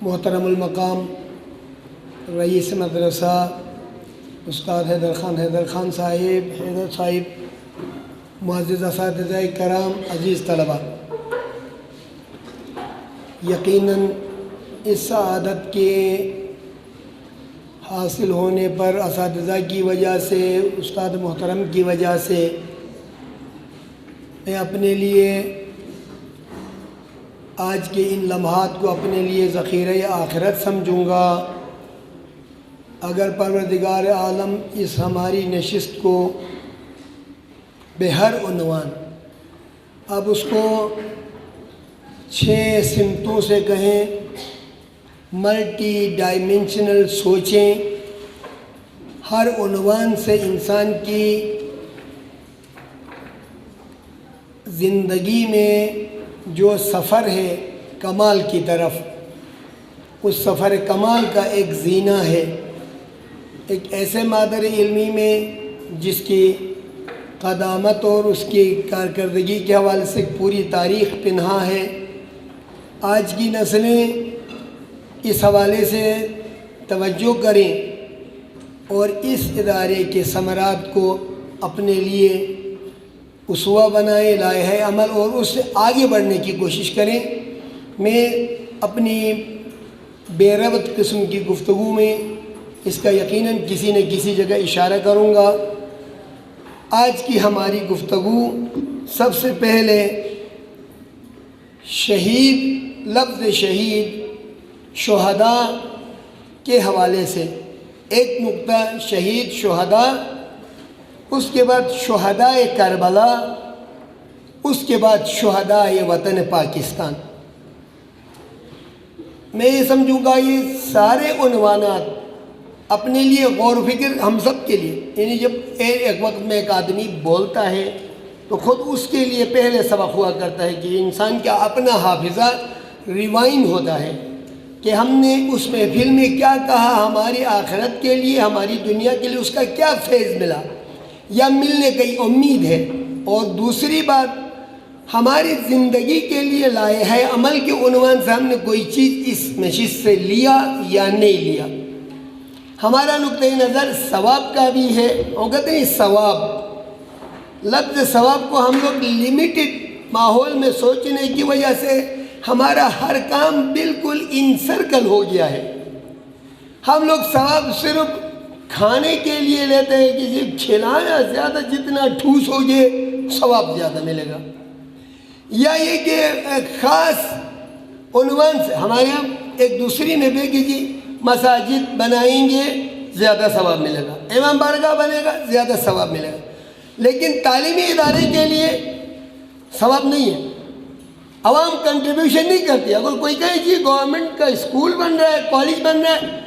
محترم المقام رئیس مدرسہ استاد حیدر خان صاحب، معزز اساتذہ کرام، عزیز طلباء، یقیناً اس سعادت کے حاصل ہونے پر اساتذہ کی وجہ سے، استاد محترم کی وجہ سے میں اپنے لیے آج کے ان لمحات کو اپنے لیے ذخیرہ آخرت سمجھوں گا۔ اگر پروردگار عالم اس ہماری نشست کو بہر عنوان، اب اس کو 6 سمتوں سے کہیں، ملٹی ڈائمنشنل سوچیں، ہر عنوان سے انسان کی زندگی میں جو سفر ہے کمال کی طرف، اس سفر کمال کا ایک زینہ ہے، ایک ایسے مادر علمی میں جس کی قدامت اور اس کی کارکردگی کے حوالے سے پوری تاریخ پنہاں ہے۔ آج کی نسلیں اس حوالے سے توجہ کریں اور اس ادارے کے ثمرات کو اپنے لیے اسوہ بنائیں، لائحہ عمل، اور اس سے آگے بڑھنے کی کوشش کریں۔ میں اپنی بے ربط قسم کی گفتگو میں اس کا یقیناً کسی نہ کسی جگہ اشارہ کروں گا۔ آج کی ہماری گفتگو سب سے پہلے شہید، لفظ شہید، شہداء کے حوالے سے ایک نقطہ، شہید، شہداء، اس کے بعد شہداء کربلا، اس کے بعد شہداء وطن پاکستان۔ میں یہ سمجھوں گا یہ سارے عنوانات اپنے لیے غور و فکر ہم سب کے لیے، یعنی جب ایک وقت میں ایک آدمی بولتا ہے تو خود اس کے لیے پہلے سبق ہوا کرتا ہے کہ انسان کا اپنا حافظہ ریوائنڈ ہوتا ہے کہ ہم نے اس محفل میں کیا کہا، ہماری آخرت کے لیے، ہماری دنیا کے لیے اس کا کیا فیض ملا یا ملنے کی امید ہے، اور دوسری بات ہماری زندگی کے لیے لائحہ عمل کے عنوان سے ہم نے کوئی چیز اس نشست سے لیا یا نہیں لیا۔ ہمارا نقطۂ نظر ثواب کا بھی ہے، اور کہتے ہیں ثواب، لفظ ثواب کو ہم لوگ لمیٹڈ ماحول میں سوچنے کی وجہ سے ہمارا ہر کام بالکل انسرکل ہو گیا ہے۔ ہم لوگ ثواب صرف کھانے کے لیے لیتے ہیں کہ جب کھلانا زیادہ، جتنا ٹھوس ہو گئے ثواب زیادہ ملے گا، یا یہ کہ خاص عنوان سے ہمارے یہاں ایک دوسری میں بھی کہ جی مساجد بنائیں گے زیادہ ثواب ملے گا، امام بارگاہ بنے گا زیادہ ثواب ملے گا، لیکن تعلیمی ادارے کے لیے ثواب نہیں ہے، عوام کنٹریبیوشن نہیں کرتی۔ اگر کوئی کہے جی گورنمنٹ کا اسکول بن رہا ہے، کالج بن رہا ہے،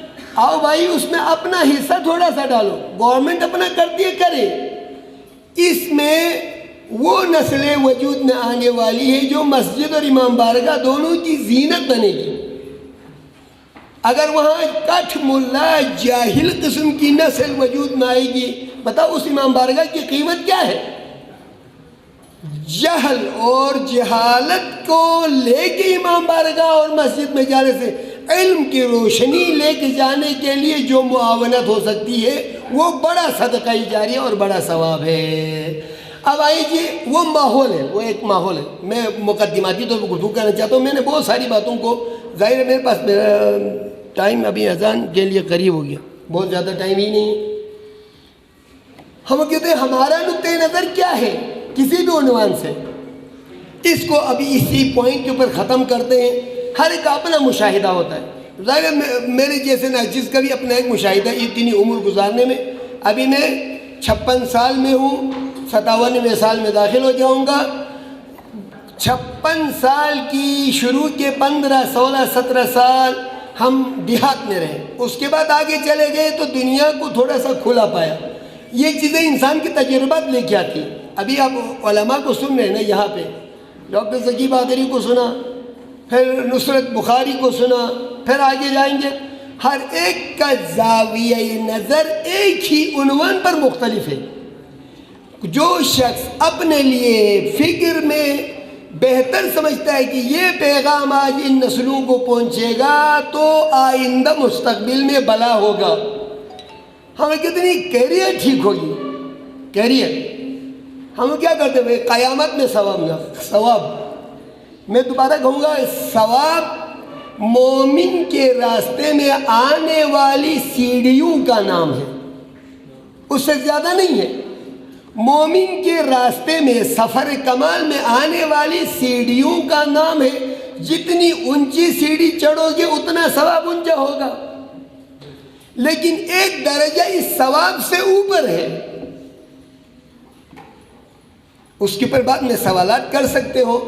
آؤ بھائی اس میں اپنا حصہ تھوڑا سا ڈالو، گورنمنٹ اپنا کرتی ہے کرے، اس میں وہ نسلیں وجود میں آنے والی ہے جو مسجد اور امام بارگاہ دونوں کی زینت بنے گی۔ اگر وہاں کٹھ ملا جاہل قسم کی نسل وجود میں آئے گی، بتاؤ اس امام بارگاہ کی قیمت کیا ہے؟ جہل اور جہالت کو لے کے امام بارگاہ اور مسجد میں جانے سے علم کی روشنی لے کے جانے کے لیے جو معاونت ہو سکتی ہے وہ بڑا صدقہ جاریہ اور بڑا ثواب ہے۔ اب آئیے جی وہ ماحول ہے، وہ ایک ماحول ہے۔ میں مقدماتی طور پر گفتگو کرنا چاہتا ہوں، میں نے بہت ساری باتوں کو، ظاہر ہے میرے پاس ٹائم ابھی اذان کے لیے قریب ہو گیا، بہت زیادہ ٹائم ہی نہیں ہے۔ ہم کہتے ہیں ہمارا نقطۂ نظر کیا ہے کسی بھی عنوان سے، اس کو ابھی اسی پوائنٹ کے اوپر ختم کرتے ہیں۔ ہر ایک کا اپنا مشاہدہ ہوتا ہے، ظاہر ہے میرے جیسے ناچیز کا بھی اپنا ایک مشاہدہ ہے اتنی عمر گزارنے میں۔ ابھی میں 56 سال میں ہوں، 57ویں سال میں داخل ہو جاؤں گا۔ 56 سال کی شروع کے 15، 16، 17 سال ہم دیہات میں رہے، اس کے بعد آگے چلے گئے تو دنیا کو تھوڑا سا کھلا پایا۔ یہ چیزیں انسان کے تجربات لے کے آتی۔ ابھی آپ علماء کو سن رہے ہیں نا، یہاں پہ ڈاکٹر ذکی بہادری کو سنا، پھر نصرت بخاری کو سنا، پھر آگے جائیں گے، ہر ایک کا زاویہ نظر ایک ہی عنوان پر مختلف ہے۔ جو شخص اپنے لیے فکر میں بہتر سمجھتا ہے کہ یہ پیغام آج ان نسلوں کو پہنچے گا تو آئندہ مستقبل میں بلا ہوگا، ہمیں کتنی کیریئر ٹھیک ہوگی، کیریئر ہم کیا کرتے ہیں قیامت میں ثواب میں دوبارہ کہوں گا، ثواب مومن کے راستے میں آنے والی سیڑھیوں کا نام ہے، اس سے زیادہ نہیں ہے۔ مومن کے راستے میں سفر کمال میں آنے والی سیڑھیوں کا نام ہے، جتنی اونچی سیڑھی چڑھو گے اتنا ثواب اونچا ہوگا، لیکن ایک درجہ اس ثواب سے اوپر ہے، اس کے پر بعد میں سوالات کر سکتے ہو۔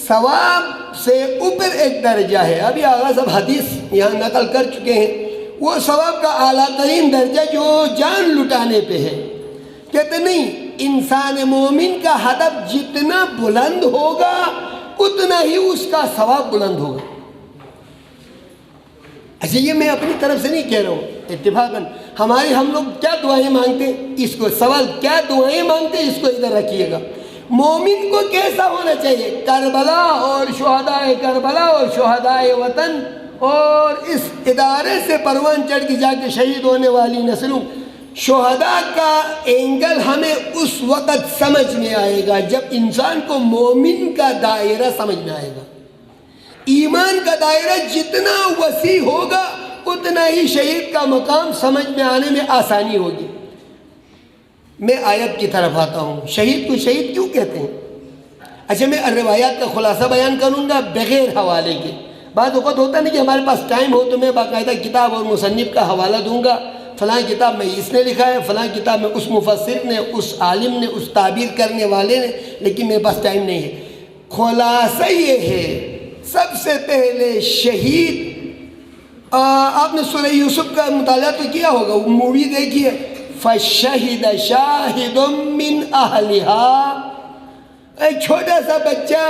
ثواب سے اوپر ایک درجہ ہے، ابھی آغا صاحب حدیث یہاں نقل کر چکے ہیں، وہ ثواب کا اعلیٰ ترین درجہ جو جان لٹانے پہ ہے، کہتے نہیں انسان مومن کا ہدف جتنا بلند ہوگا اتنا ہی اس کا ثواب بلند ہوگا۔ اچھا یہ میں اپنی طرف سے نہیں کہہ رہا ہوں، اتفاقاً ہم لوگ کیا دعائیں مانگتے ہیں، اس کو سوال کیا دعائیں مانگتے ہیں اس کو ادھر رکھیے گا۔ مومن کو کیسا ہونا چاہیے؟ کربلا اور شہدائے کربلا اور شہدائے وطن اور اس ادارے سے پروان چڑھ کے جا کے شہید ہونے والی نسلوں، شہداء کا اینگل ہمیں اس وقت سمجھ میں آئے گا جب انسان کو مومن کا دائرہ سمجھ میں آئے گا۔ ایمان کا دائرہ جتنا وسیع ہوگا اتنا ہی شہید کا مقام سمجھ میں آنے میں آسانی ہوگی۔ میں آیت کی طرف آتا ہوں، شہید کو شہید کیوں کہتے ہیں؟ اچھا میں روایات کا خلاصہ بیان کروں گا بغیر حوالے کے، بعض اوقات ہوتا نہیں کہ ہمارے پاس ٹائم ہو تو میں باقاعدہ کتاب اور مصنف کا حوالہ دوں گا، فلاں کتاب میں اس نے لکھا ہے، فلاں کتاب میں اس مفسر نے، اس عالم نے، اس تعبیر کرنے والے نے، لیکن میرے پاس ٹائم نہیں ہے۔ خلاصہ یہ ہے، سب سے پہلے شہید، آپ نے سورہ یوسف کا مطالعہ تو کیا ہوگا، وہ مووی دیکھی ہے، فَشَهِدَ شَاهِدٌ مِّنْ أَهْلِهَا، ایک چھوٹا سا بچہ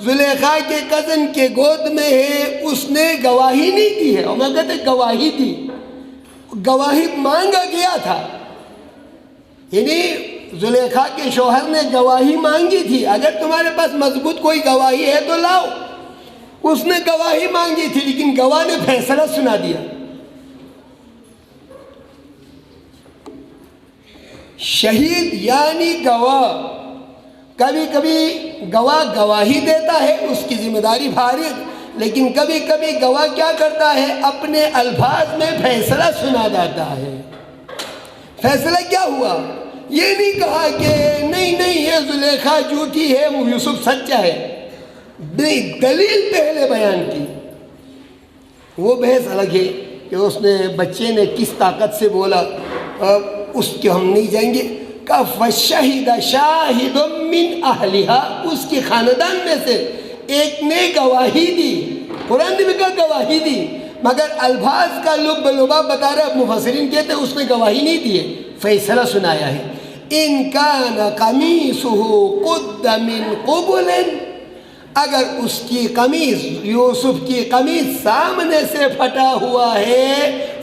زلیخا کے کزن کے گود میں ہے، اس نے گواہی نہیں دی ہے، اور میں کہتے گواہی دی، گواہی مانگا گیا تھا، یعنی زلیخا کے شوہر نے گواہی مانگی تھی، اگر تمہارے پاس مضبوط کوئی گواہی ہے تو لاؤ، اس نے گواہی مانگی تھی لیکن گواہ نے فیصلہ سنا دیا۔ شہید یعنی گواہ، کبھی کبھی گواہ گواہی دیتا ہے، اس کی ذمہ داری بھاری، لیکن کبھی کبھی گواہ کیا کرتا ہے، اپنے الفاظ میں فیصلہ سنا دیتا ہے۔ فیصلہ کیا ہوا؟ یہ نہیں کہا کہ نہیں یہ زلیخا جھوٹی ہے، یوسف سچا ہے، نہیں، دلیل پہلے بیان کی۔ وہ بحث الگ ہے کہ اس نے بچے نے کس طاقت سے بولا، اس کے ہم نہیں جائیں گے۔ کہ فَشَهِدَ شَاهِدٌ مِّنْ أَهْلِهَا، اس کے خاندان میں سے ایک نے گواہی دی، قرآن نے بھی کہا گواہی دی، مگر الفاظ کا لب لباب بتا رہا، مفسرین کہتے ہیں اس نے گواہی نہیں دی ہے، فیصلہ سنایا ہے۔ إِن كَانَ قَمِيصُهُ قُدَّ مِنْ قُبُلٍ، اگر اس کی قمیص، یوسف کی قمیص سامنے سے پھٹا ہوا ہے،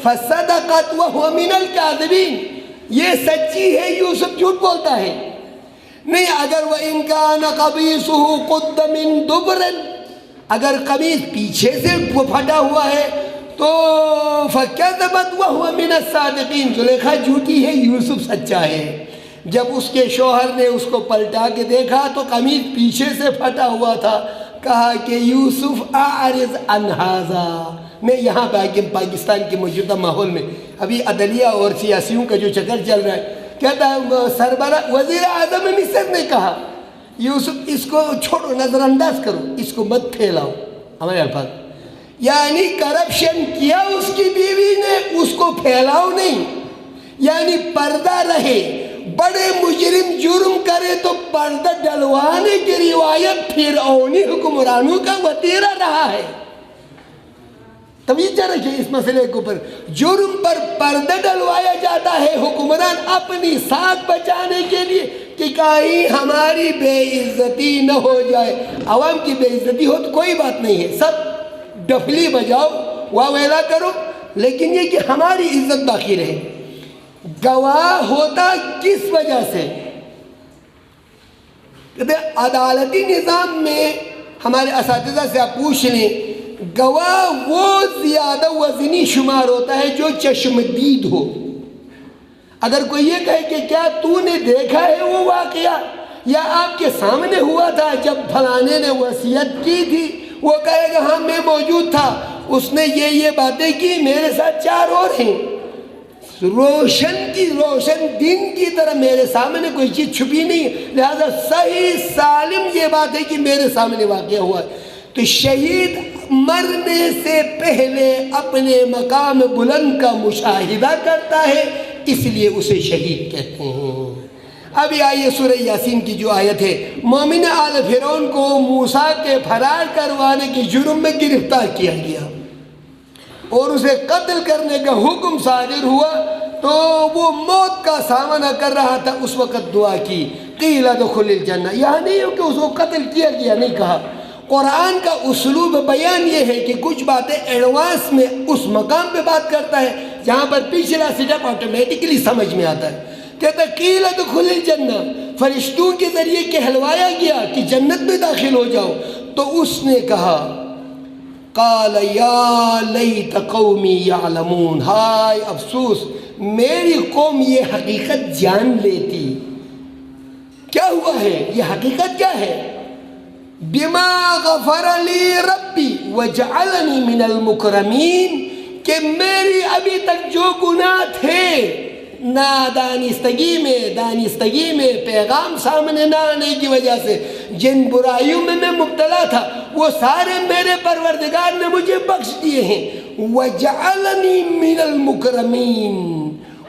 فَصَدَقَتْ وَهُوَ مِنَ الْكَاذِبِينَ، یہ سچی ہے، یوسف جھوٹ بولتا ہے۔ نہیں، اگر وَإِن كَانَ قَمِيصُهُ قُدَّ مِن دُبُرٍ، اگر قمیص پیچھے سے پھٹا ہوا ہے تو فَكَذَبَتْ وَهُوَ مِنَ الصَّادِقِينَ، زلیخا جھوٹی ہے، یوسف سچا ہے۔ جب اس کے شوہر نے اس کو پلٹا کے دیکھا تو قمیص پیچھے سے پھٹا ہوا تھا، کہا کہ یوسف اعرض عن ھذا۔ میں یہاں پاکستان کے موجودہ ماحول میں ابھی عدلیہ اور سیاسیوں کا جو چکر چل رہا ہے، کہتا ہے سربراہ وزیر اعظم مصر نے کہا یوسف اس کو چھوڑو، نظر انداز کرو، اس کو مت پھیلاؤ، ہمارے الفاظ، یعنی کرپشن کیا اس کی بیوی نے، اس کو پھیلاؤ نہیں، یعنی پردہ رہے۔ بڑے مجرم جرم کرے تو پردہ ڈلوانے کی روایت فرعونی حکمرانوں کا وتیرہ رہا ہے۔ توجہ رکھیں اس مسئلے کے اوپر، جرم پر پردہ ڈلوایا جاتا ہے، حکمران اپنی ساکھ بچانے کے لیے کہ کہیں ہماری بے عزتی نہ ہو جائے۔ عوام کی بے عزتی ہو تو کوئی بات نہیں ہے، سب ڈفلی بجاؤ، واہ ویلا کرو، لیکن یہ کہ ہماری عزت باقی رہے۔ گواہ ہوتا کس وجہ سے؟ کہتے ہیں عدالتی نظام میں ہمارے اساتذہ سے آپ پوچھ لیں، گواہ وہ زیادہ وزنی شمار ہوتا ہے جو چشمدید ہو۔ اگر کوئی یہ کہے کہ کیا تو نے دیکھا ہے وہ واقعہ، یا آپ کے سامنے ہوا تھا جب فلانے نے وصیت کی تھی، وہ کہے گا ہاں میں موجود تھا، اس نے یہ باتیں کی، میرے ساتھ 4 اور ہیں، روشن دن کی طرح میرے سامنے کوئی چیز چھپی نہیں ہے، لہذا صحیح سالم یہ بات ہے کہ میرے سامنے واقعہ ہوا ہے۔ تو شہید مرنے سے پہلے اپنے مقام بلند کا مشاہدہ کرتا ہے، اس لیے اسے شہید کہتے ہیں۔ اب یہ آئیے سورہ یاسین کی جو آیت ہے، مومن آل فرعون کو موسیٰ کے فرار کروانے کے جرم میں گرفتار کیا گیا اور اسے قتل کرنے کا حکم صادر ہوا، تو وہ موت کا سامنا کر رہا تھا، اس وقت دعا کی قیل ادخل الجنہ۔ یہاں نہیں ہو کہ اس کو قتل کیا گیا، نہیں کہا۔ قرآن کا اسلوب بیان یہ ہے کہ کچھ باتیں ایڈوانس میں اس مقام پہ بات کرتا ہے جہاں پر پچھلا سٹیپ آٹومیٹکلی سمجھ میں آتا ہے۔ کہتا قیل ادخل الجنہ، فرشتوں کے ذریعے کہلوایا گیا کہ جنت میں داخل ہو جاؤ، تو اس نے کہا قال یا لیت قومی یعلمون، ہائے افسوس میری قوم یہ حقیقت جان لیتی۔ کیا ہوا ہے؟ یہ حقیقت کیا ہے؟ بما غفر لی ربی وجعلنی من المکرمین، کہ میری ابھی تک جو گناہ تھے، دانستگی میں پیغام سامنے نہ آنے کی وجہ سے جن برائیوں میں مبتلا تھا، وہ سارے میرے پروردگار نے مجھے بخش دیے ہیں۔ وَجَعَلَنِي مِنَ الْمُكْرَمِينَ،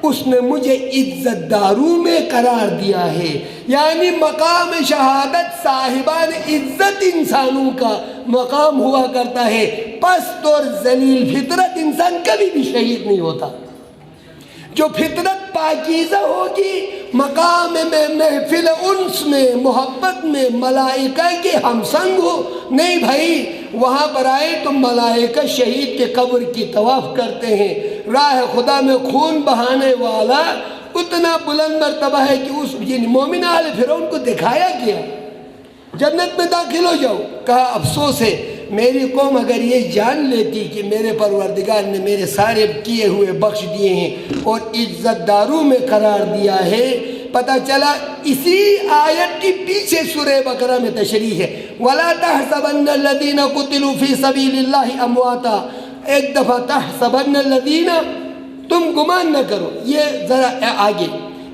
اس نے مجھے عزت داروں میں قرار دیا ہے، یعنی مقام شہادت صاحبان عزت انسانوں کا مقام ہوا کرتا ہے، پست اور ذلیل فطرت انسان کبھی بھی شہید نہیں ہوتا۔ جو فطرت پاکیزہ ہوگی، مقام میں محفل انس میں محبت میں ملائکہ کے ہمسنگ ہو، نہیں بھائی وہاں پر آئے تو ملائکہ شہید کے قبر کی طواف کرتے ہیں، راہ خدا میں خون بہانے والا اتنا بلند مرتبہ ہے کہ اس مومن آل فرعون کو دکھایا گیا جنت میں داخل ہو جاؤ۔ کہا افسوس ہے میری قوم اگر یہ جان لیتی کہ میرے پروردگار نے میرے سارے کیے ہوئے بخش دیے ہیں اور عزت داروں میں قرار دیا ہے۔ پتہ چلا اسی آیت کی پیچھے سورہ بقرہ میں تشریح ہے، وَلَا تَحْسَبَنَّ الَّذِينَ قُتِلُوا فِي سَبِيلِ اللَّهِ أَمْوَاتًا، ایک دفعہ تَحْسَبَنَّ الَّذِينَ، تم گمان نہ کرو، یہ ذرا آگے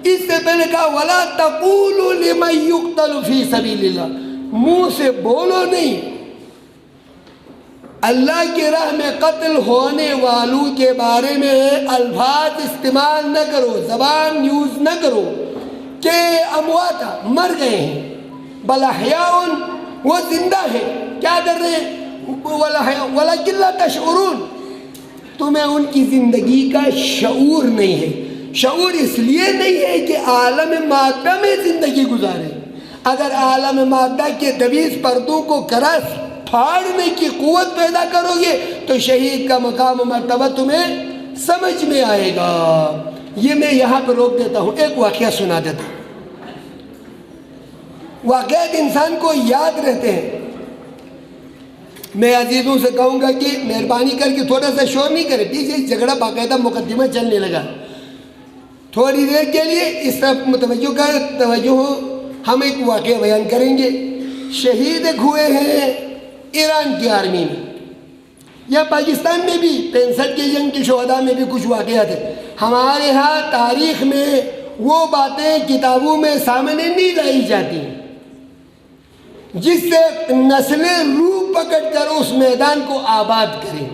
اس سے پہلے کہا وَلَا تَقُولُوا لِمَن يُقْتَلُ فِي سَبِيلِ اللَّهِ، منہ سے بولو نہیں، اللہ کی راہ میں قتل ہونے والوں کے بارے میں الفاظ استعمال نہ کرو، زبان یوز نہ کرو کہ امواتا مر گئے ہیں، بل احیاء وہ زندہ ہیں، کیا کر رہے ہیں، ولیکن لا تشعرون، تمہیں ان کی زندگی کا شعور نہیں ہے۔ شعور اس لیے نہیں ہے کہ عالم مادہ میں زندگی گزارے، اگر عالم مادہ کے دبیز پردوں کو کرس پھاڑنے کی قوت پیدا کرو گے تو شہید کا مقام و مرتبہ تمہیں سمجھ میں آئے گا۔ یہ میں یہاں پہ روک دیتا ہوں، ایک واقعہ سنا دیتا ہوں۔ واقعات انسان کو یاد رہتے ہیں۔ میں عزیزوں سے کہوں گا کہ مہربانی کر کے تھوڑا سا شور نہیں کرے، پیچھے جھگڑا باقاعدہ مقدمہ چلنے لگا، تھوڑی دیر کے لیے اس طرف متوجہ کر توجہ ہو۔ ہم ایک واقعہ بیان کریں گے، شہید ہوئے ہیں ایران کی آرمی میں، یا پاکستان میں بھی 65 کی جنگ کے شہداء میں بھی کچھ واقعات ہیں۔ ہمارے ہاں تاریخ میں وہ باتیں کتابوں میں سامنے نہیں لائی جاتی جس سے نسلیں روح پکڑ کر اس میدان کو آباد کریں۔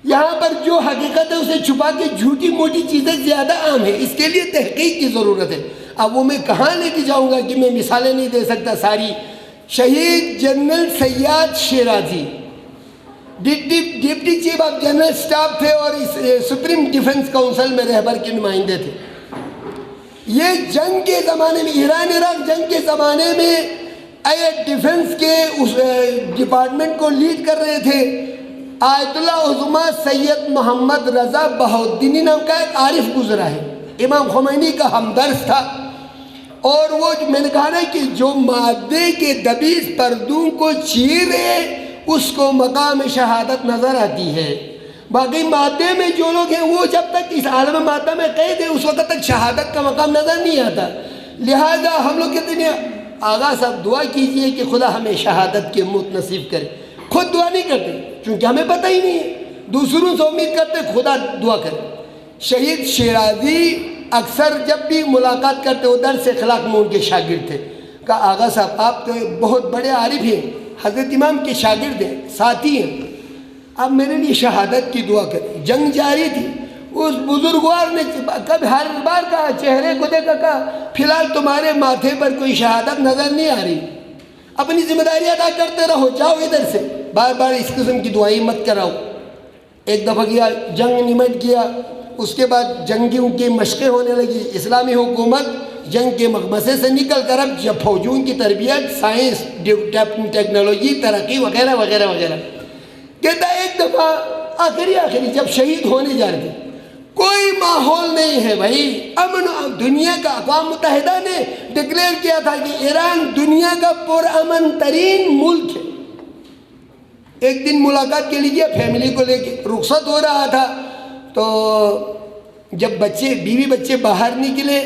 یہاں پر جو حقیقت ہے اسے چھپا کے جھوٹی موٹی چیزیں زیادہ عام ہیں، اس کے لیے تحقیق کی ضرورت ہے۔ اب وہ میں کہاں لے کے جاؤں گا کہ میں مثالیں نہیں دے سکتا ساری۔ شہید general Syed Shirazi deputy chief of general staff تھے اور سپریم ڈیفنس کونسل میں رہبر کے نمائندے تھے۔ یہ جنگ کے زمانے میں، ایران عراق جنگ کے زمانے میں ایئر ڈیفنس کے اس ڈپارٹمنٹ کو لیڈ کر رہے تھے آیت اللہ عظمیٰ سید محمد رضا بہاؤالدینی نام کا ایک عارف گزرا ہے، امام خمینی کا ہمدرس تھا۔ اور وہ میں نے کہا نا کہ جو مادے کے دبیز پردوں کو چیرے اس کو مقام شہادت نظر آتی ہے. باقی مادے میں جو لوگ ہیں وہ جب تک اس عالم مادہ میں قید ہیں اس وقت تک شہادت کا مقام نظر نہیں آتا. لہذا ہم لوگ کہتے ہیں آغا صاحب دعا کیجئے کہ خدا ہمیں شہادت کے موت نصیب کرے. خود دعا نہیں کرتے چونکہ ہمیں پتہ ہی نہیں ہے, دوسروں سے امید کرتے خدا دعا کرے. شہید شیرازی اکثر جب بھی ملاقات کرتے وہ درس اخلاق میں ان کے شاگرد تھے. کہا آغا صاحب آپ تو بہت بڑے عارف ہیں, حضرت امام کے شاگرد ہیں, ساتھی ہیں, آپ میرے لیے شہادت کی دعا کریں. جنگ جاری تھی. اس بزرگوار نے کبھی ہر بار کہا, چہرے کو دیکھا, کہا فی الحال تمہارے ماتھے پر کوئی شہادت نظر نہیں آ رہی, اپنی ذمہ داری ادا کرتے رہو, جاؤ ادھر سے, بار بار اس قسم کی دعائیں مت کراؤ. ایک دفعہ کیا, جنگ نمٹ گیا. اس کے بعد جنگیوں کی مشقیں ہونے لگی. اسلامی حکومت جنگ کے مغمسے سے نکل کر اب جب فوجوں کی تربیت, سائنس, ٹیکنالوجی, ترقی وغیرہ وغیرہ وغیرہ. کہتا ہے ایک دفعہ آخری جب شہید ہونے جا رہے تھے, کوئی ماحول نہیں ہے بھائی, امن. دنیا کا اقوام متحدہ نے ڈکلیئر کیا تھا کہ ایران دنیا کا پرامن ترین ملک ہے. ایک دن ملاقات کے لیے فیملی کو لے کے رخصت ہو رہا تھا, تو جب بیوی بچے باہر نکلے,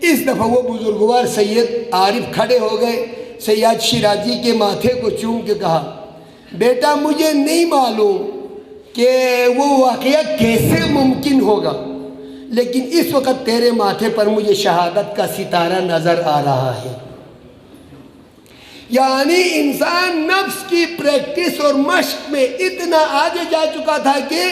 اس دفعہ وہ بزرگوار سید عارف کھڑے ہو گئے. سید شیرازی کے ماتھے کو چوم کے کہا, بیٹا مجھے نہیں معلوم کہ وہ واقعہ کیسے ممکن ہوگا, لیکن اس وقت تیرے ماتھے پر مجھے شہادت کا ستارہ نظر آ رہا ہے. یعنی انسان نفس کی پریکٹس اور مشق میں اتنا آگے جا چکا تھا کہ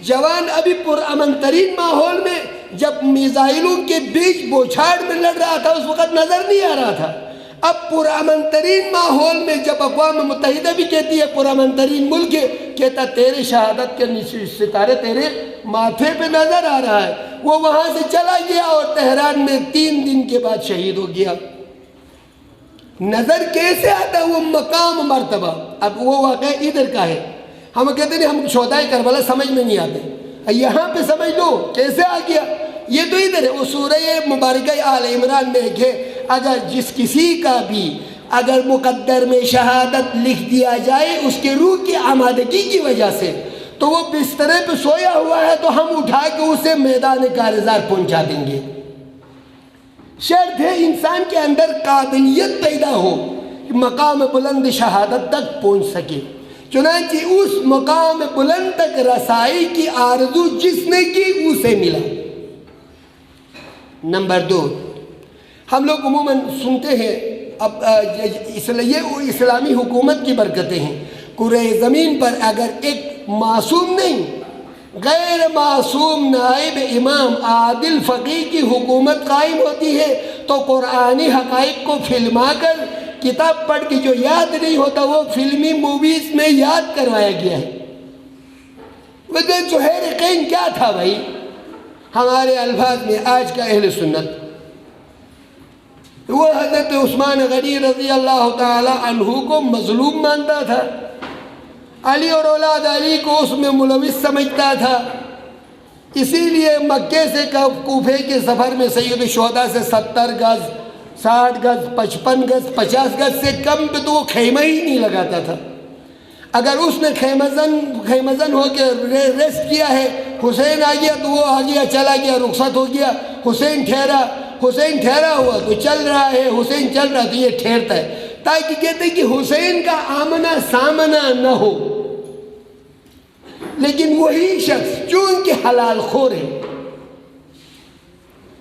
جوان ابھی پرامن ترین ماحول میں جب میزائلوں کے بیچ بوچھاڑ میں لڑ رہا تھا اس وقت نظر نہیں آ رہا تھا. اب پرامن ترین ماحول میں جب اقوام متحدہ بھی کہتی ہے پرامن ترین ملک ہے, کہتا تیرے شہادت کے ستارے تیرے ماتھے پہ نظر آ رہا ہے. وہ وہاں سے چلا گیا اور تہران میں 3 دن کے بعد شہید ہو گیا. نظر کیسے آتا وہ مقام مرتبہ. اب وہ واقعہ ادھر کا ہے, ہم کہتے ہیں ہم شہدائے کربلا سمجھ میں نہیں آتے, یہاں پہ سمجھ لو کیسے آ گیا. یہ تو ادھر ہے. وہ سورہ مبارکہ آل عمران میں ایک ہے, اگر جس کسی کا بھی اگر مقدر میں شہادت لکھ دیا جائے اس کے روح کی آمادگی کی وجہ سے, تو وہ بسترے پہ سویا ہوا ہے تو ہم اٹھا کے اسے میدان کارزار پہنچا دیں گے. شرط ہے انسان کے اندر قابلیت پیدا ہو کہ مقام بلند شہادت تک پہنچ سکے. چنانچہ اس مقام بلند تک رسائی کی آرزو جس نے کی اسے ملا. نمبر 2, ہم لوگ عموماً سنتے ہیں, اب یہ اسلامی حکومت کی برکتیں ہیں. کرۂ زمین پر اگر ایک معصوم نہیں, غیر معصوم نائب امام عادل فقیہ کی حکومت قائم ہوتی ہے تو قرآنی حقائق کو فلما کر کتاب پڑھ کے جو یاد نہیں ہوتا وہ فلمی موویز میں یاد کروایا گیا ہے. وجہ زہیر کیا تھا بھائی؟ ہمارے الفاظ میں آج کا اہل سنت, وہ حضرت عثمان غنی رضی اللہ تعالی عنہ کو مظلوم مانتا تھا, علی اور اولاد علی کو اس میں ملوث سمجھتا تھا. اسی لیے مکے سے کوفے کے سفر میں سید الشہداء سے 70 گز 60 گز 55 گز 50 گز سے کم پہ تو وہ خیمہ ہی نہیں لگاتا تھا. اگر اس نے خیمزن ہو کے ریسٹ کیا ہے, حسین آ گیا تو وہ آ گیا, چلا گیا, رخصت ہو گیا, حسین ٹھہرا ہوا تو چل رہا ہے, حسین چل رہا تو یہ ٹھہرتا ہے, تاکہ کہتے ہیں کہ حسین کا آمنا سامنا نہ ہو. لیکن وہی شخص جو ان کے حلال خور ہے,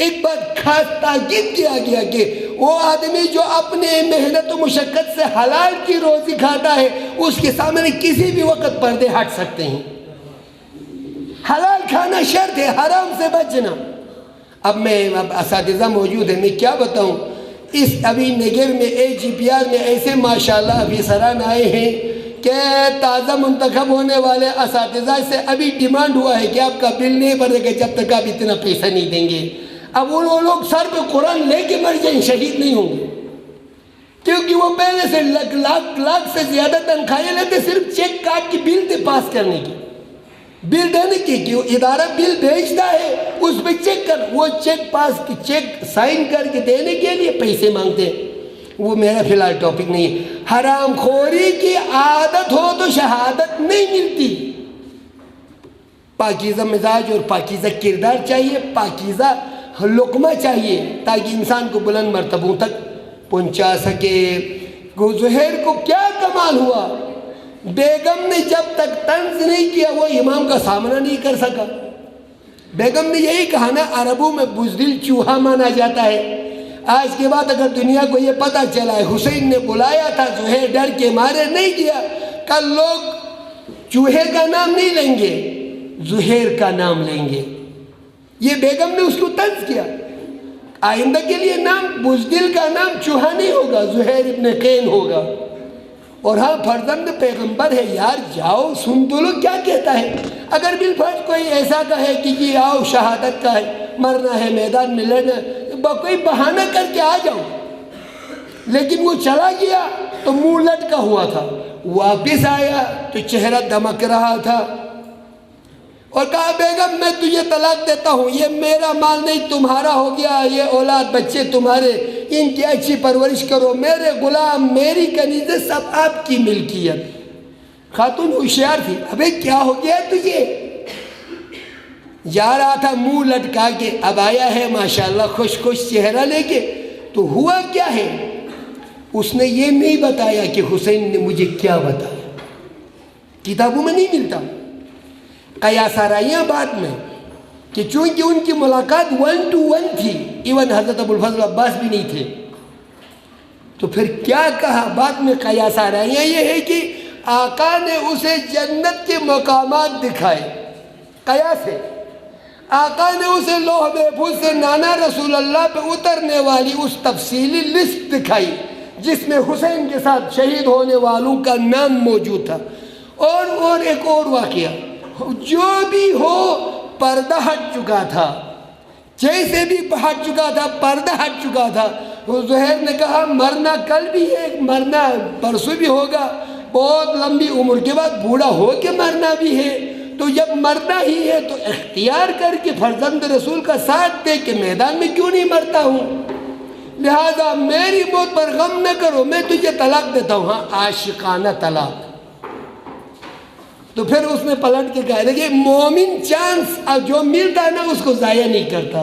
ایک بات خاص تاکید کیا گیا کہ وہ آدمی جو اپنے محنت و مشقت سے حلال کی روزی کھاتا ہے اس کے سامنے کسی بھی وقت پردے ہٹ سکتے ہیں. حلال کھانا شرط ہے, حرام سے بچنا. اب اساتذہ موجود ہیں, میں کیا بتاؤں, اس ابھی نگر میں AGPR میں ایسے ماشاءاللہ افسران آئے ہیں کہ تازہ منتخب ہونے والے اساتذہ سے ابھی ڈیمانڈ ہوا ہے کہ آپ کا بل نہیں بھرے گا جب تک آپ اتنا پیسہ نہیں دیں گے. اب وہ لوگ سر پہ قرآن لے کے مر جائیں, شہید نہیں ہوں گے, کیونکہ وہ پہلے سے لاکھ سے زیادہ تنخواہیں لیتے صرف چیک کاٹ کی بل تھے پاس کرنے کی. بل دینے کی ادارہ بل بھیجتا ہے اس پہ چیک کر، وہ چیک سائن کر کے دینے کے لیے پیسے مانگتے ہیں. وہ میرا فی الحال ٹاپک نہیں ہے. حرام خوری کی عادت ہو تو شہادت نہیں ملتی. پاکیزہ مزاج اور پاکیزہ کردار چاہیے، پاکیزہ لقمہ چاہیے تاکہ انسان کو بلند مرتبوں تک پہنچا سکے. زہیر کو کیا کمال ہوا، بیگم نے جب تک طنز نہیں کیا وہ امام کا سامنا نہیں کر سکا. بیگم نے یہی کہا نا، عربوں میں بزدل چوہا مانا جاتا ہے. آج کے بعد اگر دنیا کو یہ پتہ چلا ہے حسین نے بلایا تھا، زہیر ڈر کے مارے نہیں کیا، کل لوگ چوہے کا نام نہیں لیں گے، زہیر کا نام لیں گے. یہ بیگم نے اس کو طنز کیا. آئندہ کے لیے نام بزدل کا نام چوہا نہیں ہوگا، زہیر ابن قین ہوگا. اور ہاں فرزند پیغمبر ہے یار، جاؤ سن تو لو کیا کہتا ہے. اگر بالفرض کوئی ایسا کہے کہ جی آؤ شہادت کا ہے، مرنا ہے، میدان میں لڑنا، کوئی بہانہ کر کے آ جاؤ. لیکن وہ چلا گیا تو منہ لٹکا ہوا تھا، واپس آیا تو چہرہ دمک رہا تھا اور کہا بیگم میں تجھے طلاق دیتا ہوں، یہ میرا مال نہیں تمہارا ہو گیا، یہ اولاد بچے تمہارے، ان کی اچھی پرورش کرو، میرے غلام میری کنیزیں سب آپ کی ملکیت. خاتون ہوشیار تھی. ابے کیا ہو گیا تجھے؟ جا رہا تھا منہ لٹکا کے، اب آیا ہے ماشاءاللہ خوش خوش چہرہ لے کے. تو ہوا کیا ہے؟ اس نے یہ نہیں بتایا کہ حسین نے مجھے کیا بتایا، کتابوں میں نہیں ملتا. قیاس آرائیاں بعد میں کہ چونکہ ان کی ملاقات 1 to 1 تھی، ایون حضرت ابوالفضل عباس بھی نہیں تھے، تو پھر کیا کہا بعد میں. قیاس آرائیاں یہ ہے کہ آقا نے اسے جنت کے مقامات دکھائے. قیاس ہے، آقا نے اسے لوح محفوظ سے نانا رسول اللہ پہ اترنے والی اس تفصیلی لسٹ دکھائی جس میں حسین کے ساتھ شہید ہونے والوں کا نام موجود تھا. اور ایک اور واقعہ، جو بھی ہو پردہ ہٹ چکا تھا، جیسے بھی ہٹ چکا تھا، پردہ ہٹ چکا تھا. زہیر نے کہا مرنا کل بھی ہے، مرنا پرسوں بھی ہوگا، بہت لمبی عمر کے بعد بوڑھا ہو کے مرنا بھی ہے، تو جب مرنا ہی ہے تو اختیار کر کے فرزند رسول کا ساتھ دے کے میدان میں کیوں نہیں مرتا ہوں. لہذا میری موت پر غم نہ کرو، میں تجھے طلاق دیتا ہوں. ہاں عاشقانہ طلاق. تو پھر اس نے پلٹ کے کہا کہ مومن چانس جو ملتا ہے نا اس کو ضائع نہیں کرتا.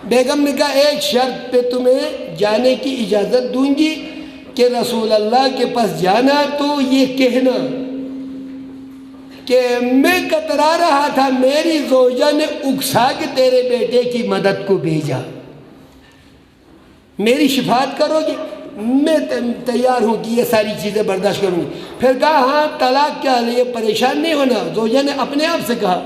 بیگم نے کہا ایک شرط پہ تمہیں جانے کی اجازت دوں گی کہ رسول اللہ کے پاس جانا تو یہ کہنا کہ میں کترا رہا تھا، میری زوجہ نے اکسا کے تیرے بیٹے کی مدد کو بھیجا، میری شفاعت کرو گے؟ میں تیار ہوں کہ یہ ساری چیزیں برداشت کروں گی. پھر کہا ہاں طلاق کیا ہے، یہ پریشان نہیں ہونا. زوجہ نے اپنے آپ سے کہا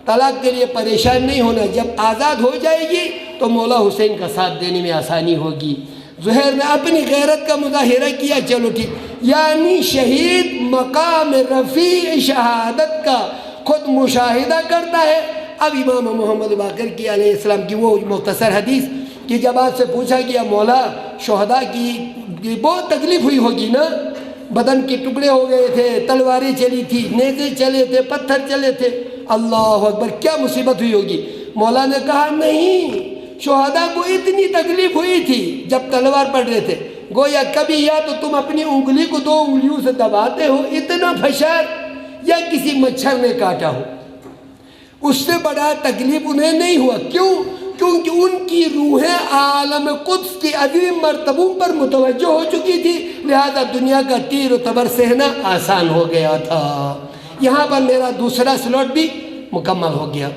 طلاق کے لیے پریشان نہیں ہونا، جب آزاد ہو جائے گی تو مولا حسین کا ساتھ دینے میں آسانی ہوگی. زہیر نے اپنی غیرت کا مظاہرہ کیا، چلو ٹھیک. یعنی شہید مقام رفیع شہادت کا خود مشاہدہ کرتا ہے. اب امام محمد باقر کی علیہ السلام کی وہ مختصر حدیث کہ جب آپ سے پوچھا گیا مولا شہداء کی بہت تکلیف ہوئی ہوگی نا، بدن کے ٹکڑے ہو گئے تھے، تلواریں چلی تھی، نیزے چلے تھے، پتھر چلے تھے، اللہ اکبر کیا مصیبت ہوئی ہوگی. مولا نے کہا نہیں، شہداء کو اتنی تکلیف ہوئی تھی جب تلوار پڑ رہے تھے، گویا کبھی یا تو تم اپنی انگلی کو 2 انگلیوں سے دباتے ہو اتنا فشار، یا کسی مچھر نے کاٹا ہو. اس سے بڑا تکلیف انہیں نہیں ہوا. کیوں؟ کیونکہ ان کی روحیں عالم قدس کی عظیم مرتبوں پر متوجہ ہو چکی تھی، لہذا دنیا کا تیر و تبر سہنا آسان ہو گیا تھا. یہاں پر میرا دوسرا سلوٹ بھی مکمل ہو گیا.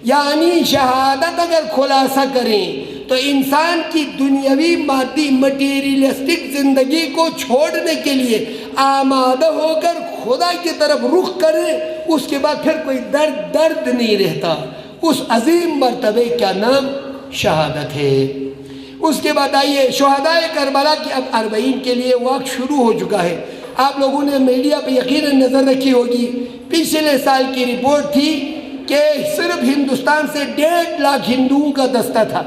یعنی شہادت اگر خلاصہ کریں تو انسان کی دنیاوی مادی مٹیریلسٹک زندگی کو چھوڑنے کے لیے آمادہ ہو کر خدا کی طرف رخ کرے، اس کے بعد پھر کوئی درد نہیں رہتا. اس عظیم مرتبے کا نام شہادت ہے. اس کے بعد آئیے شہداء کربلا کی اب 40 کے لیے وقت شروع ہو چکا ہے. آپ لوگوں نے میڈیا پہ یقیناً نظر رکھی ہوگی، پچھلے سال کی رپورٹ تھی کہ صرف ہندوستان سے 1.5 لاکھ ہندوؤں کا دستہ تھا،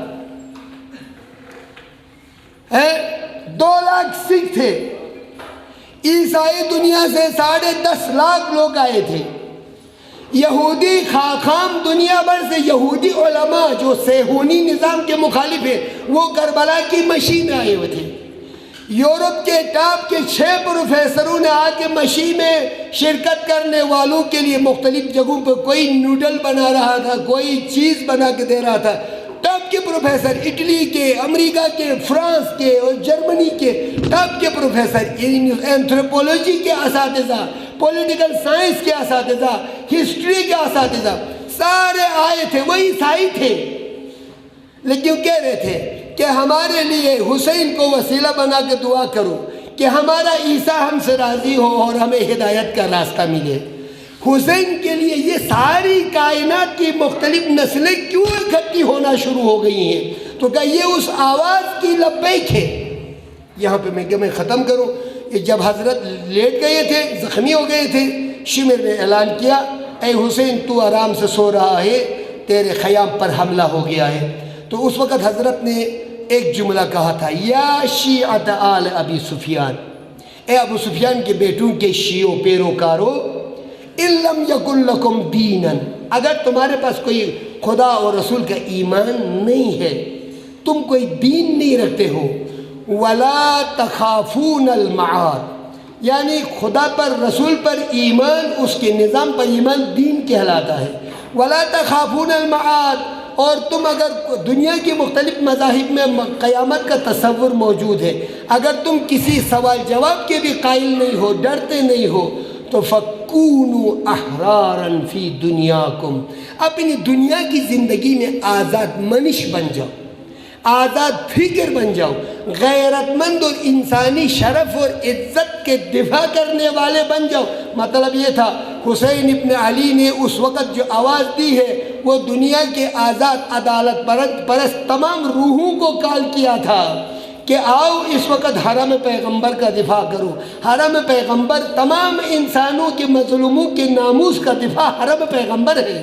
2 لاکھ سکھ تھے، عیسائی دنیا سے 10.5 لاکھ لوگ آئے تھے. یہودی خاخام دنیا بھر سے یہودی علماء جو صہیونی نظام کے مخالف ہیں وہ کربلا کی مشی میں آئے ہوئے تھے۔ یورپ کے ٹاپ کے 6 پروفیسروں نے آ کے مشی میں شرکت کرنے والوں کے لیے مختلف جگہوں پہ کوئی نوڈل بنا رہا تھا، کوئی چیز بنا کے دے رہا تھا۔ ٹاپ کے پروفیسر اٹلی کے، امریکہ کے، فرانس کے اور جرمنی کے ٹاپ کے پروفیسر، اینتھروپولوجی کے اساتذہ، پولیٹیکل سائنس کے اساتذہ، ہسٹری کے اساتذہ، سارے آئے تھے، وہ عیسائی تھے، لیکن کہہ رہے تھے کہ ہمارے لیے حسین کو وسیلہ بنا کے دعا کرو کہ ہمارا عیسیٰ ہم سے راضی ہو اور ہمیں ہدایت کا راستہ ملے۔ حسین کے لیے یہ ساری کائنات کی مختلف نسلیں کیوں اکٹھی ہونا شروع ہو گئی ہیں؟ تو کہ یہ اس آواز کی لبیک ہے۔ یہاں پہ میں ختم کروں، جب حضرت لیٹ گئے تھے، زخمی ہو گئے تھے، شمر نے اعلان کیا، اے حسین تو آرام سے سو رہا ہے، تیرے خیام پر حملہ ہو گیا ہے۔ تو اس وقت حضرت نے ایک جملہ کہا تھا، یا شیعت آل ابی سفیان، اے ابو سفیان کے بیٹوں کے شیعوں پیروکارو، ان لم یکن لکم دینا، اگر تمہارے پاس کوئی خدا اور رسول کا ایمان نہیں ہے، تم کوئی دین نہیں رکھتے ہو، ولا تخافون المعاد، یعنی خدا پر رسول پر ایمان، اس کے نظام پر ایمان دین کہلاتا ہے، ولا تخافون المعاد، اور تم اگر دنیا کی مختلف مذاہب میں قیامت کا تصور موجود ہے، اگر تم کسی سوال جواب کے بھی قائل نہیں ہو، ڈرتے نہیں ہو، تو فَكُونُوا أَحْرَارًا فِي دُنْيَاكُمْ، اپنی دنیا کی زندگی میں آزاد منش بن جاؤ، آزاد فکر بن جاؤ، غیرت مند اور انسانی شرف اور عزت کے دفاع کرنے والے بن جاؤ۔ مطلب یہ تھا حسین ابن علی نے اس وقت جو آواز دی ہے وہ دنیا کے آزاد عدالت پرست تمام روحوں کو کال کیا تھا کہ آؤ اس وقت حرم پیغمبر کا دفاع کرو۔ حرم پیغمبر تمام انسانوں کے مظلوموں کے ناموس کا دفاع حرم پیغمبر ہے۔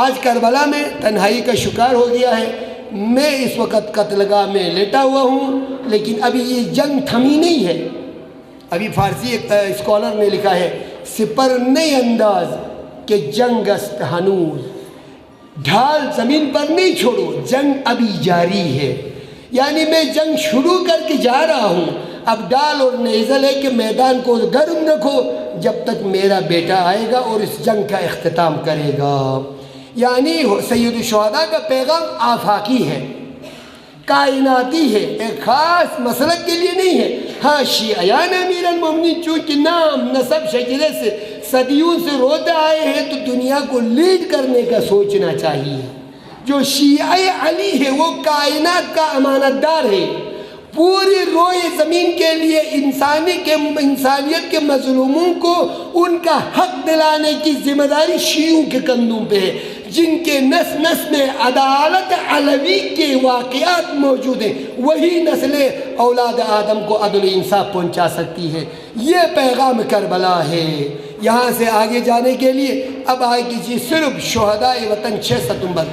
آج کربلا میں تنہائی کا شکار ہو گیا ہے، میں اس وقت قتل گاہ میں لیٹا ہوا ہوں، لیکن ابھی یہ جنگ تھمی نہیں ہے۔ ابھی فارسی ایک اسکالر نے لکھا ہے، سپر نئے انداز کہ جنگ است ہنوز، ڈھال زمین پر نہیں چھوڑو، جنگ ابھی جاری ہے۔ یعنی میں جنگ شروع کر کے جا رہا ہوں، اب ڈال اور نیزل ہے کہ میدان کو گرم رکھو جب تک میرا بیٹا آئے گا اور اس جنگ کا اختتام کرے گا۔ یعنی سید الشہداء کا پیغام آفاقی ہے، کائناتی ہے، ایک خاص مسلک کے لیے نہیں ہے۔ ہاں شیعیان امیر المومنین چونکہ نام نسب شجرے سے صدیوں سے روتے آئے ہیں تو دنیا کو لیڈ کرنے کا سوچنا چاہیے۔ جو شیعہ علی ہے وہ کائنات کا امانت دار ہے، پوری روئے زمین کے لیے انسانیت کے مظلوموں کو ان کا حق دلانے کی ذمہ داری شیعوں کے کندھوں پہ ہے، جن کے نس نس میں عدالت علوی کے واقعات موجود ہیں، وہی نسلیں اولاد آدم کو عدل انصاف پہنچا سکتی ہے۔ یہ پیغام کربلا ہے۔ یہاں سے آگے جانے کے لیے اب آگے کیجیے صرف شہداء وطن 6 ستمبر،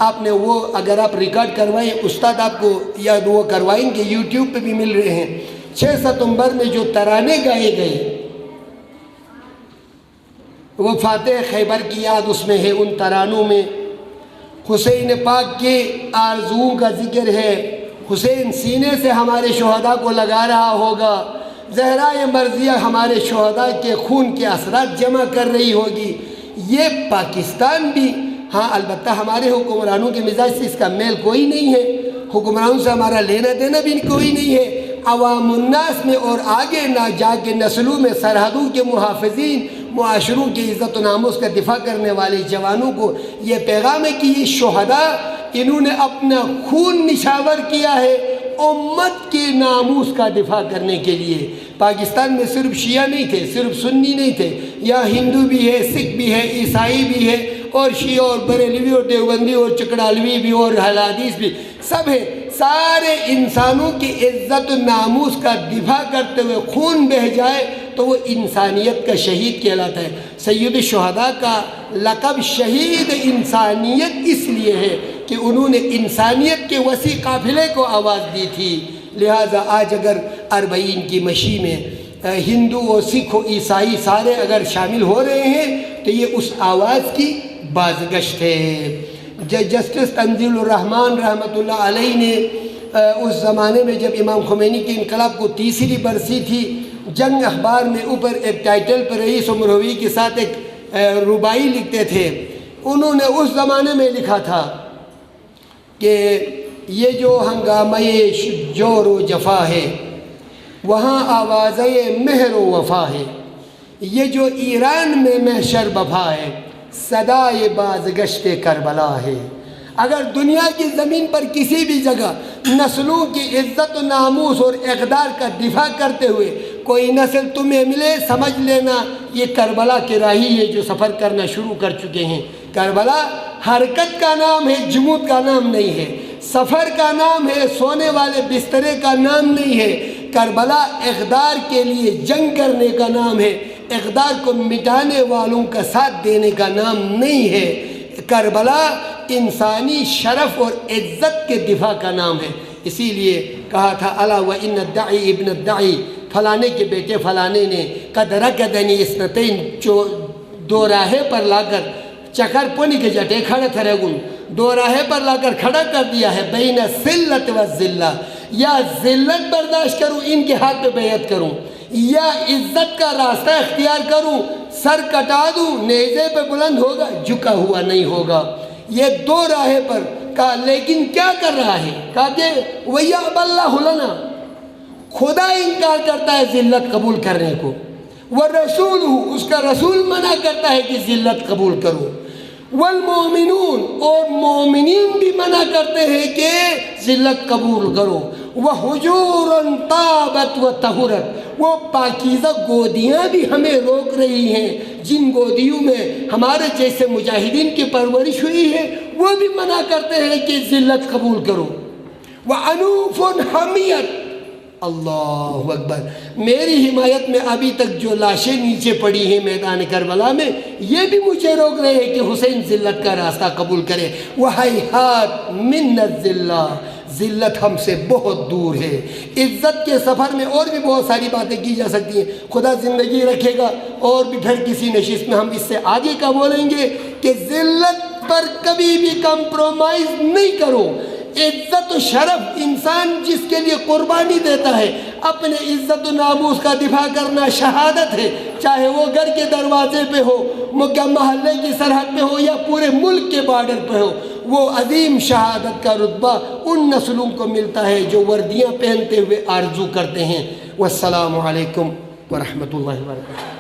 آپ نے وہ اگر آپ ریکارڈ کروائیں، استاد آپ کو یا وہ کروائیں گے، یوٹیوب پہ بھی مل رہے ہیں۔ 6 ستمبر میں جو ترانے گائے گئے وہ فاتح خیبر کی یاد اس میں ہے۔ ان ترانوں میں حسین پاک کے آرزوؤں کا ذکر ہے، حسین سینے سے ہمارے شہداء کو لگا رہا ہوگا، زہرائے مرضیہ ہمارے شہداء کے خون کے اثرات جمع کر رہی ہوگی۔ یہ پاکستان بھی، ہاں البتہ ہمارے حکمرانوں کے مزاج سے اس کا میل کوئی نہیں ہے، حکمرانوں سے ہمارا لینا دینا بھی کوئی نہیں ہے۔ عوام الناس میں اور آگے نہ جا کے نسلوں میں سرحدوں کے محافظین، معاشروں کی عزت و ناموس کا دفاع کرنے والے جوانوں کو یہ پیغام ہے کہ یہ شہداء انہوں نے اپنا خون نچھاور کیا ہے امت کے ناموس کا دفاع کرنے کے لیے۔ پاکستان میں صرف شیعہ نہیں تھے، صرف سنی نہیں تھے، یہاں ہندو بھی ہے، سکھ بھی ہے، عیسائی بھی ہے، اور شیعہ اور بریلوی اور دیوبندی اور چکڑالوی بھی اور اہل حدیث بھی، سب ہے۔ سارے انسانوں کی عزت و ناموس کا دفاع کرتے ہوئے خون بہہ جائے تو وہ انسانیت کا شہید کہلاتا ہے۔ سید الشہداء کا لقب شہید انسانیت اس لیے ہے کہ انہوں نے انسانیت کے وسیع قافلے کو آواز دی تھی۔ لہٰذا آج اگر اربعین کی مشی میں ہندو اور سکھ و عیسائی سارے اگر شامل ہو رہے ہیں تو یہ اس آواز کی بازگشت ہے۔ جسٹس تنزیل الرحمن رحمۃ اللہ علیہ نے اس زمانے میں جب امام خمینی کے انقلاب کو تیسری برسی تھی، جنگ اخبار میں اوپر ایک ٹائٹل پر رئیس مروی کے ساتھ ایک ربائی لکھتے تھے۔ انہوں نے اس زمانے میں لکھا تھا کہ یہ جو ہنگامہ جور و جفا ہے وہاں آواز مہر و وفا ہے، یہ جو ایران میں محشر بفا ہے صدائے بازگشت کربلا ہے۔ اگر دنیا کی زمین پر کسی بھی جگہ نسلوں کی عزت و ناموس اور اقدار کا دفاع کرتے ہوئے کوئی نسل تمہیں ملے، سمجھ لینا یہ کربلا کے راہی ہے جو سفر کرنا شروع کر چکے ہیں۔ کربلا حرکت کا نام ہے، جمود کا نام نہیں ہے، سفر کا نام ہے، سونے والے بسترے کا نام نہیں ہے۔ کربلا اقدار کے لیے جنگ کرنے کا نام ہے، اقدار کو مٹانے والوں کا ساتھ دینے کا نام نہیں ہے۔ کربلا انسانی شرف اور عزت کے دفاع کا نام ہے۔ اسی لیے کہا تھا الا وان الدعی ابن الدعی، فلانے کے بیٹے فلانے نے قد رکدنی اثنتین، دو راہے پر لا کر چکر پونی کے جٹے کھڑے تھے گن، دو راہے پر لا کر کھڑا کر دیا ہے، بین الذلت والذلہ، یا ذلت برداشت کروں ان کے ہاتھ پہ بیعت کروں، یا عزت کا راستہ اختیار کروں، سر کٹا دوں نیزے پہ بلند ہوگا جھکا ہوا نہیں ہوگا۔ یہ دو راہے پر کہا، لیکن کیا کر رہا ہے؟ کہا کہ وَيَعْبَ اللَّهُ لَنَا، خدا انکار کرتا ہے ذلت قبول کرنے کو، وَرَسُولُهُ، اس کا رسول منع کرتا ہے کہ ذلت قبول کرو، والمؤمنون، اور مومنین بھی منع کرتے ہیں کہ ذلت قبول کرو، وَحُجُورًا طَابَتْ وَطَهُرَتْ، وہ پاکیزہ گودیاں بھی ہمیں روک رہی ہیں، جن گودیوں میں ہمارے جیسے مجاہدین کی پرورش ہوئی ہے وہ بھی منع کرتے ہیں کہ ذلت قبول کرو، وَعَنُوفٌ حَمِيَتْ، اللہ اکبر، میری حمایت میں ابھی تک جو لاشیں نیچے پڑی ہیں میدان کربلا میں، یہ بھی مجھے روک رہے ہیں کہ حسین ذلت کا راستہ قبول کرے۔ وَحَيْحَاتْ مِنَّ الذِّلَّةِ، ذلت ہم سے بہت دور ہے۔ عزت کے سفر میں اور بھی بہت ساری باتیں کی جا سکتی ہیں، خدا زندگی رکھے گا اور بھی پھر کسی نشست میں ہم اس سے آگے کا بولیں گے کہ ذلت پر کبھی بھی کمپرومائز نہیں کرو۔ عزت و شرف انسان جس کے لیے قربانی دیتا ہے، اپنے عزت و ناموس کا دفاع کرنا شہادت ہے، چاہے وہ گھر کے دروازے پہ ہو، محلے کی سرحد پہ ہو، یا پورے ملک کے بارڈر پہ ہو۔ وہ عظیم شہادت کا رتبہ ان نسلوں کو ملتا ہے جو وردیاں پہنتے ہوئے آرزو کرتے ہیں۔ والسلام علیکم ورحمۃ اللہ وبرکاتہ۔